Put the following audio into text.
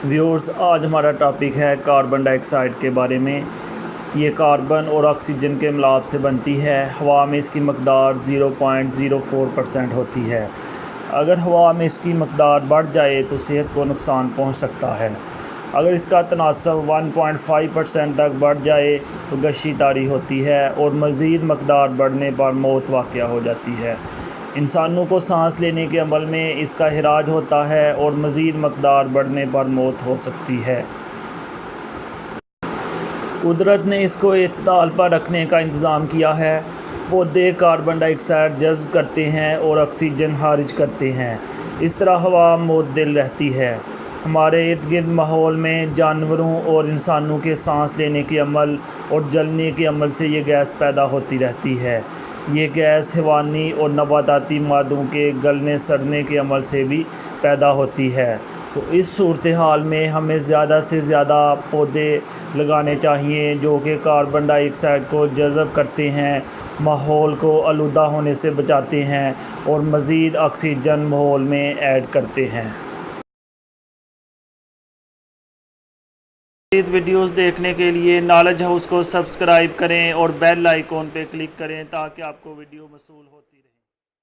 Viewers, आज हमारा topic है कार्बन डाइऑक्साइड के बारे में। ये कार्बन और ऑक्सीजन के मिलाप से बनती है। हवा में इसकी मकदार 0.04% होती है। अगर हवा में इसकी मकदार बढ़ जाए तो सेहत को नुकसान पहुंच सकता है। अगर इसका तनासब 1.5% तक बढ़ जाए तो गशी तारी होती है और मज़ीद मकदार बढ़ने पर मौत वाक़या हो जाती है। इंसानों को सांस लेने के अमल में इसका हिराज होता है और मज़ीद मकदार बढ़ने पर मौत हो सकती है। कुदरत ने इसको एतदाल पर रखने का इंतज़ाम किया है। पौधे कार्बन डाइऑक्साइड जज़्ब करते हैं और ऑक्सीजन खारिज करते हैं। इस तरह हवा मुतदिल रहती है। हमारे इर्द गिर्द माहौल में जानवरों और इंसानों के सांस लेने के अमल और जलने के अमल से ये गैस पैदा होती रहती है। ये गैस हैवानी और नबाताती मादों के गलने सड़ने के अमल से भी पैदा होती है। तो इस सूरत हाल में हमें ज़्यादा से ज़्यादा पौधे लगाने चाहिए जो कि कार्बन डाइऑक्साइड को जज़ब करते हैं, माहौल को आलूदा होने से बचाते हैं और मज़ीद ऑक्सीजन माहौल में ऐड करते हैं। मज़ीद वीडियोज़ देखने के लिए नॉलेज हाउस को सब्सक्राइब करें और बेल आइकॉन पे क्लिक करें ताकि आपको वीडियो मौसूल होती